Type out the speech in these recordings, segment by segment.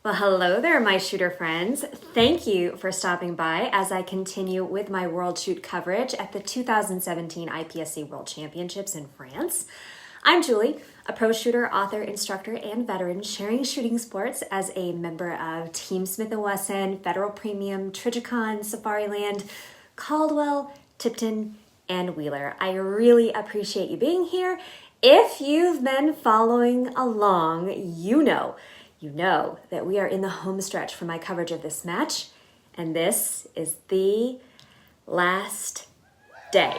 Well, hello there, my shooter friends. Thank you for stopping by as I continue with my World Shoot coverage at the 2017 IPSC World Championships in France. I'm Julie, a pro shooter, author, instructor, and veteran sharing shooting sports as a member of Team Smith & Wesson, Federal Premium, Trijicon, Safariland, Caldwell, Tipton, and Wheeler. I really appreciate you being here. If you've been following along, you know that we are in the home stretch for my coverage of this match, and this is the last day.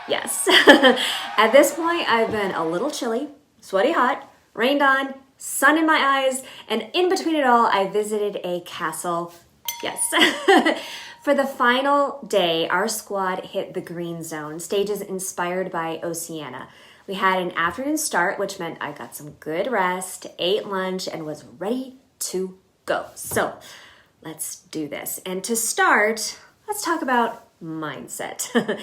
Yes. At this point, I've been a little chilly, sweaty hot, rained on, sun in my eyes, and in between it all, I visited a castle. Yes. For the final day, our squad hit the green zone, stages inspired by Oceania. We had an afternoon start, which meant I got some good rest, ate lunch, and was ready to go. So let's do this. And to start, let's talk about mindset.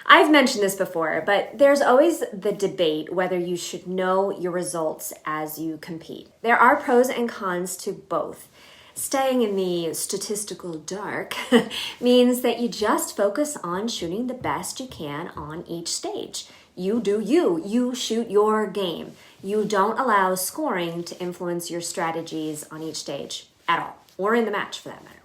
I've mentioned this before, but there's always the debate whether you should know your results as you compete. There are pros and cons to both. Staying in the statistical dark means that you just focus on shooting the best you can on each stage. You do you. You shoot your game. You don't allow scoring to influence your strategies on each stage at all, or in the match for that matter.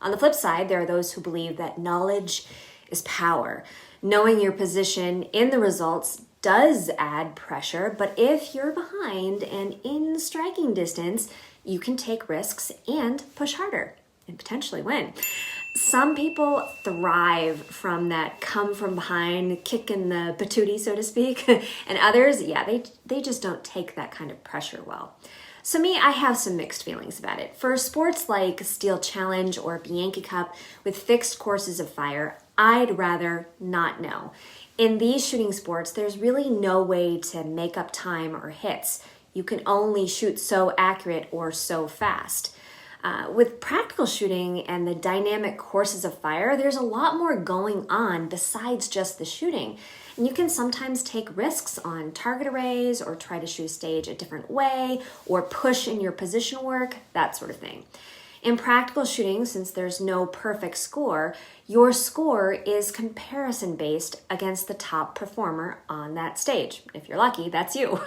On the flip side, there are those who believe that knowledge is power. Knowing your position in the results does add pressure, but if you're behind and in striking distance, you can take risks and push harder and potentially win. Some people thrive from that come from behind, kick in the patootie, so to speak, and others, they just don't take that kind of pressure well. So me, I have some mixed feelings about it. For sports like Steel Challenge or Bianchi Cup with fixed courses of fire, I'd rather not know. In these shooting sports, there's really no way to make up time or hits. You can only shoot so accurate or so fast. With practical shooting and the dynamic courses of fire, there's a lot more going on besides just the shooting. And you can sometimes take risks on target arrays or try to shoot a stage a different way or push in your position work, that sort of thing. In practical shooting, since there's no perfect score, your score is comparison based against the top performer on that stage. If you're lucky, that's you.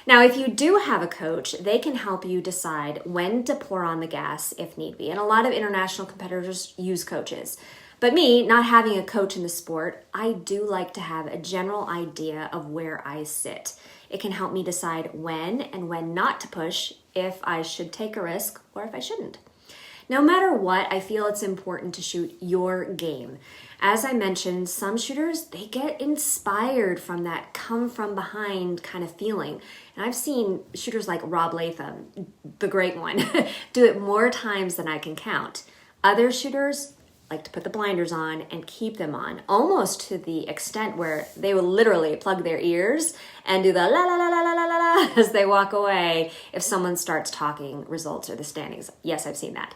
Now, if you do have a coach, they can help you decide when to pour on the gas if need be. And a lot of international competitors use coaches. But me, not having a coach in the sport, I do like to have a general idea of where I sit. It can help me decide when and when not to push, if I should take a risk or if I shouldn't. No matter what, I feel it's important to shoot your game. As I mentioned, some shooters, they get inspired from that come from behind kind of feeling. And I've seen shooters like Rob Latham, the great one, do it more times than I can count. Other shooters like to put the blinders on and keep them on, almost to the extent where they will literally plug their ears and do the la la la la la la la as they walk away if someone starts talking results or the standings. Yes, I've seen that.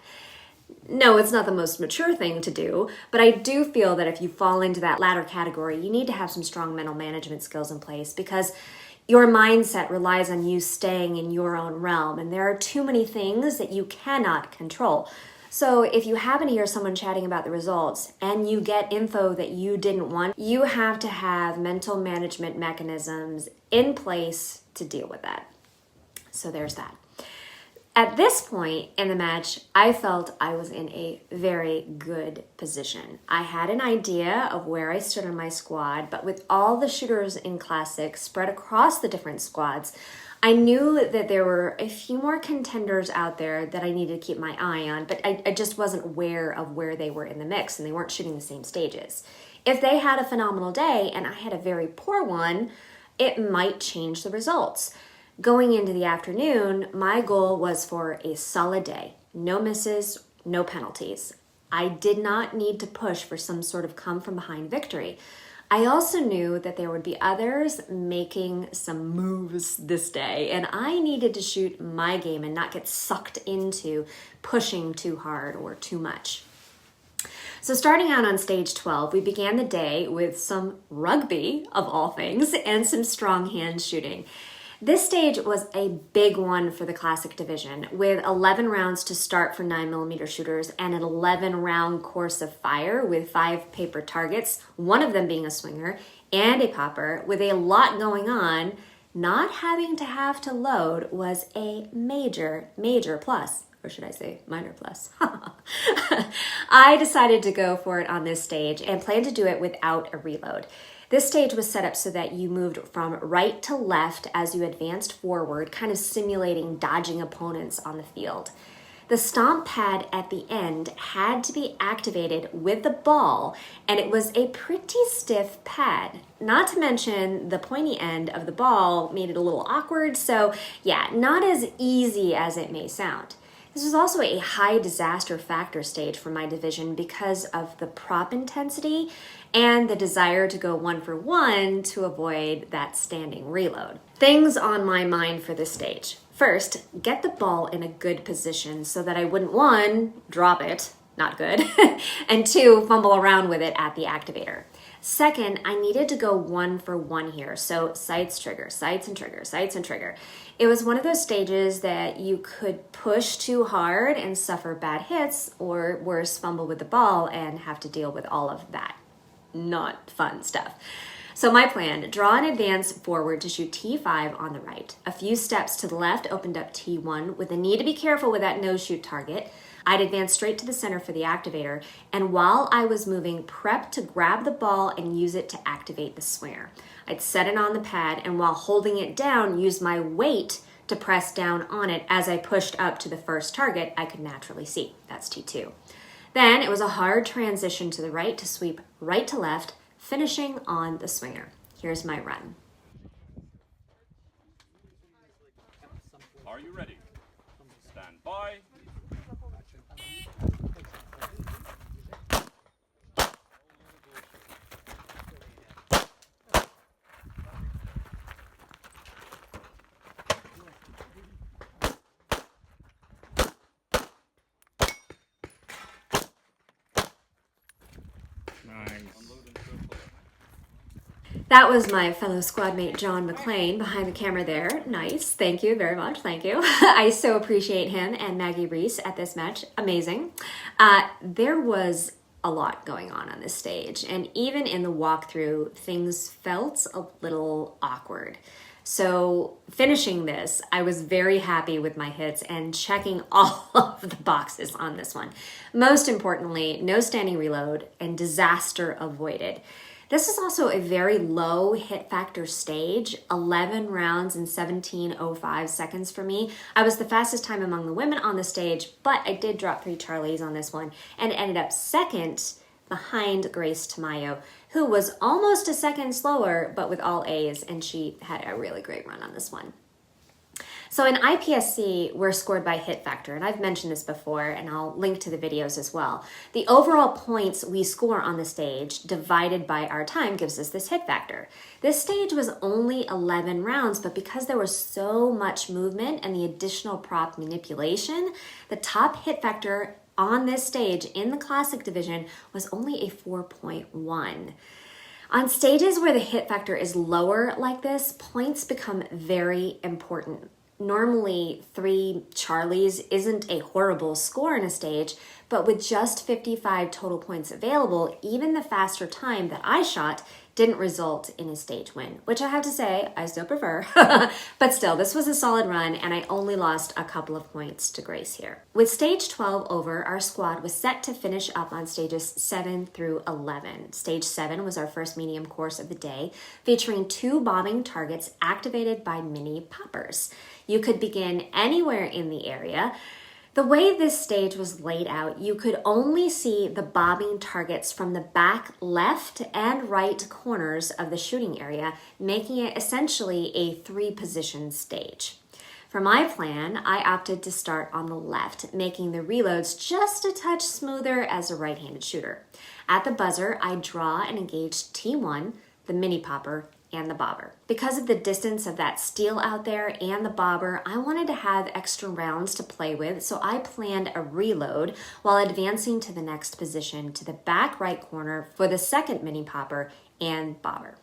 No, it's not the most mature thing to do, but I do feel that if you fall into that latter category, you need to have some strong mental management skills in place because your mindset relies on you staying in your own realm, and there are too many things that you cannot control. So if you happen to hear someone chatting about the results and you get info that you didn't want, you have to have mental management mechanisms in place to deal with that. So there's that. At this point in the match, I felt I was in a very good position. I had an idea of where I stood in my squad, but with all the shooters in Classic spread across the different squads, I knew that there were a few more contenders out there that I needed to keep my eye on, but I just wasn't aware of where they were in the mix, and they weren't shooting the same stages. If they had a phenomenal day and I had a very poor one, it might change the results. Going into the afternoon, my goal was for a solid day. No misses, no penalties. I did not need to push for some sort of come from behind victory. I also knew that there would be others making some moves this day, and I needed to shoot my game and not get sucked into pushing too hard or too much. So starting out on stage 12, we began the day with some rugby, of all things, and some strong hand shooting. This stage was a big one for the classic division, with 11 rounds to start for 9mm shooters and an 11-round course of fire with 5 paper targets, one of them being a swinger, and a popper, with a lot going on. Not having to have to load was a major plus. Or should I say minor plus? I decided to go for it on this stage and planned to do it without a reload. This stage was set up so that you moved from right to left as you advanced forward, kind of simulating dodging opponents on the field. The stomp pad at the end had to be activated with the ball, and it was a pretty stiff pad. Not to mention the pointy end of the ball made it a little awkward, so yeah, not as easy as it may sound. This was also a high disaster factor stage for my division because of the prop intensity and the desire to go 1-for-1 to avoid that standing reload. Things on my mind for this stage. First, get the ball in a good position so that I wouldn't, 1, drop it, not good, and 2, fumble around with it at the activator. Second, I needed to go 1-for-1 here, so sights, trigger, sights and trigger, sights and trigger. It was one of those stages that you could push too hard and suffer bad hits, or worse, fumble with the ball and have to deal with all of that not fun stuff. So my plan, draw an advance forward to shoot T5 on the right. A few steps to the left opened up T1 with a need to be careful with that no shoot target. I'd advance straight to the center for the activator, and while I was moving, prep to grab the ball and use it to activate the swinger. I'd set it on the pad, and while holding it down, use my weight to press down on it as I pushed up to the first target I could naturally see. That's T2. Then it was a hard transition to the right to sweep right to left, finishing on the swinger. Here's my run. Are you ready? Stand by. That was my fellow squad mate John McLean behind the camera there. Nice. Thank you very much. Thank you. I so appreciate him and Maggie Reese at this match. Amazing. There was a lot going on this stage, and even in the walkthrough, things felt a little awkward. So finishing this, I was very happy with my hits and checking all of the boxes on this one. Most importantly, no standing reload and disaster avoided. This is also a very low hit factor stage, 11 rounds and 17:05 seconds for me. I was the fastest time among the women on the stage, but I did drop 3 Charlies on this one and ended up second behind Grace Tamayo, who was almost a second slower, but with all A's, and she had a really great run on this one. So in IPSC, we're scored by hit factor, and I've mentioned this before, and I'll link to the videos as well. The overall points we score on the stage divided by our time gives us this hit factor. This stage was only 11 rounds, but because there was so much movement and the additional prop manipulation, the top hit factor on this stage in the classic division was only a 4.1. On stages where the hit factor is lower like this, points become very important. Normally, 3 Charlies isn't a horrible score in a stage, but with just 55 total points available, even the faster time that I shot didn't result in a stage win, which I have to say, I still prefer. But still, this was a solid run, and I only lost a couple of points to Grace here. With stage 12 over, our squad was set to finish up on stages 7 through 11. Stage 7 was our first medium course of the day, featuring 2 bombing targets activated by mini poppers. You could begin anywhere in the area. The way this stage was laid out, you could only see the bobbing targets from the back left and right corners of the shooting area, making it essentially a 3-position stage. For my plan, I opted to start on the left, making the reloads just a touch smoother as a right-handed shooter. At the buzzer, I draw and engage T1, the mini popper, and the bobber. Because of the distance of that steel out there and the bobber, I wanted to have extra rounds to play with, so I planned a reload while advancing to the next position to the back right corner for the second mini popper and bobber.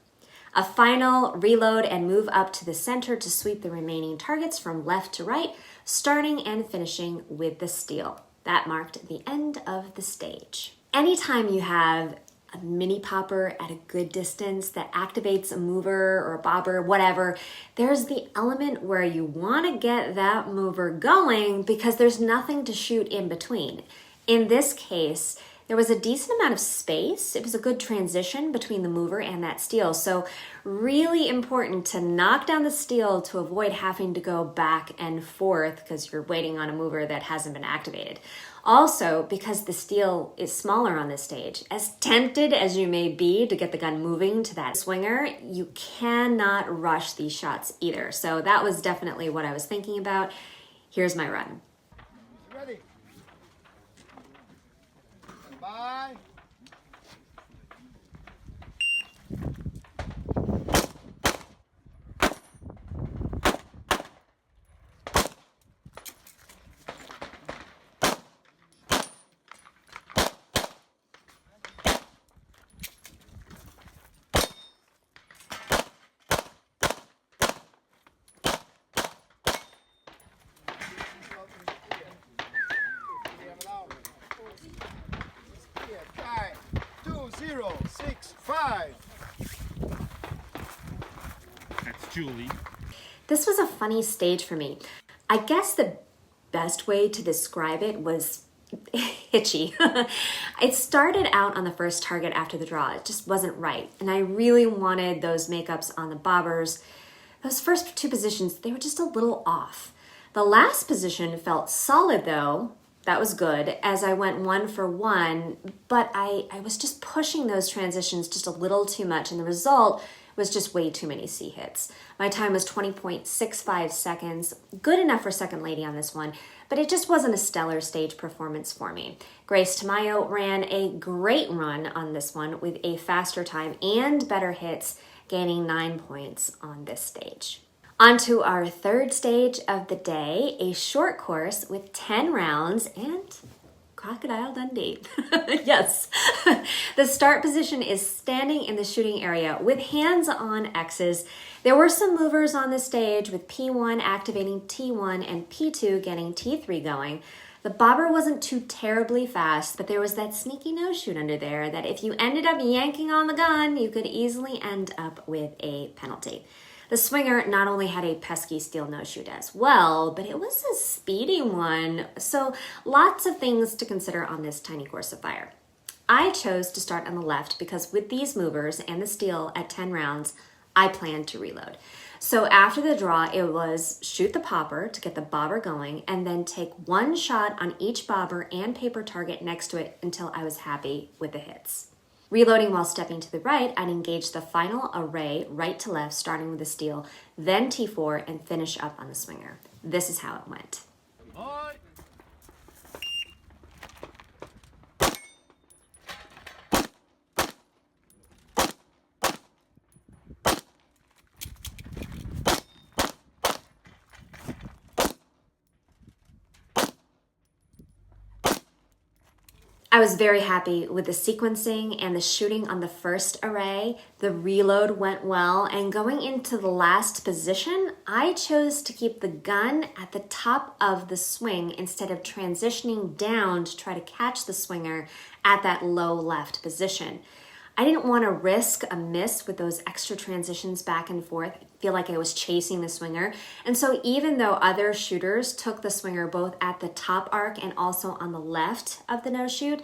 A final reload and move up to the center to sweep the remaining targets from left to right, starting and finishing with the steal. That marked the end of the stage. Anytime you have a mini popper at a good distance that activates a mover or a bobber, whatever, there's the element where you want to get that mover going because there's nothing to shoot in between. In this case, there was a decent amount of space. It was a good transition between the mover and that steal. So really important to knock down the steal to avoid having to go back and forth because you're waiting on a mover that hasn't been activated. Also, because the steal is smaller on this stage, as tempted as you may be to get the gun moving to that swinger, you cannot rush these shots either. So that was definitely what I was thinking about. Here's my run. Ready. Bye. Five, 2, 0, 6, 5. That's Julie. This was a funny stage for me. I guess the best way to describe it was hitchy. It started out on the first target after the draw. It just wasn't right. And I really wanted those makeups on the bobbers. Those first two positions, they were just a little off. The last position felt solid though. That was good as I went 1 for 1, but I was just pushing those transitions just a little too much, and the result was just way too many C hits. My time was 20.65 seconds, good enough for second lady on this one, but it just wasn't a stellar stage performance for me. Grace Tamayo ran a great run on this one with a faster time and better hits, gaining 9 points on this stage. On to our third stage of the day, a short course with 10 rounds and Crocodile Dundee. Yes. The start position is standing in the shooting area with hands on X's. There were some movers on the stage with P1 activating T1 and P2 getting T3 going. The bobber wasn't too terribly fast, but there was that sneaky no-shoot under there that if you ended up yanking on the gun, you could easily end up with a penalty. The swinger not only had a pesky steel no-shoot as well, but it was a speedy one, so lots of things to consider on this tiny course of fire. I chose to start on the left because with these movers and the steel at 10 rounds, I planned to reload. So after the draw, it was shoot the popper to get the bobber going and then take one shot on each bobber and paper target next to it until I was happy with the hits. Reloading while stepping to the right, I'd engage the final array right to left, starting with the steel, then T4, and finish up on the swinger. This is how it went. Bye. I was very happy with the sequencing and the shooting on the first array. The reload went well, and going into the last position, I chose to keep the gun at the top of the swing instead of transitioning down to try to catch the swinger at that low left position. I didn't want to risk a miss with those extra transitions back and forth. I feel like I was chasing the swinger. And so even though other shooters took the swinger both at the top arc and also on the left of the no-shoot,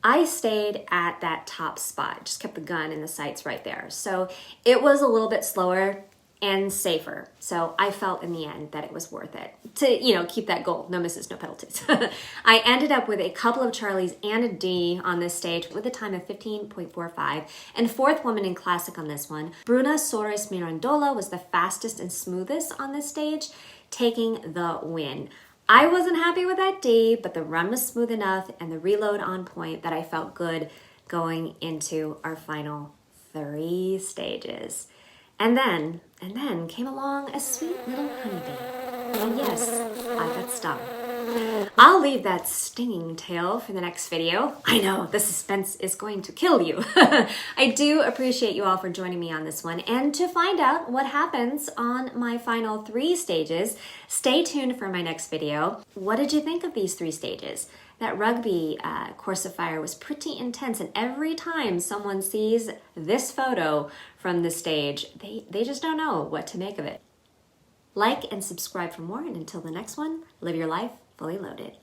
I stayed at that top spot, just kept the gun in the sights right there. So it was a little bit slower and safer. So I felt in the end that it was worth it to, keep that goal. No misses, no penalties. I ended up with a couple of Charlies and a D on this stage with a time of 15.45 and fourth woman in classic on this one. Bruna Soares Mirandola was the fastest and smoothest on this stage, taking the win. I wasn't happy with that D, but the run was smooth enough and the reload on point that I felt good going into our final 3 stages. And then came along a sweet little honeybee. And yes, I got stung. I'll leave that stinging tale for the next video. I know, the suspense is going to kill you. I do appreciate you all for joining me on this one. And to find out what happens on my final 3 stages, stay tuned for my next video. What did you think of these 3 stages? That rugby course of fire was pretty intense, and every time someone sees this photo from the stage, they just don't know what to make of it. Like and subscribe for more, and until the next one, live your life fully loaded.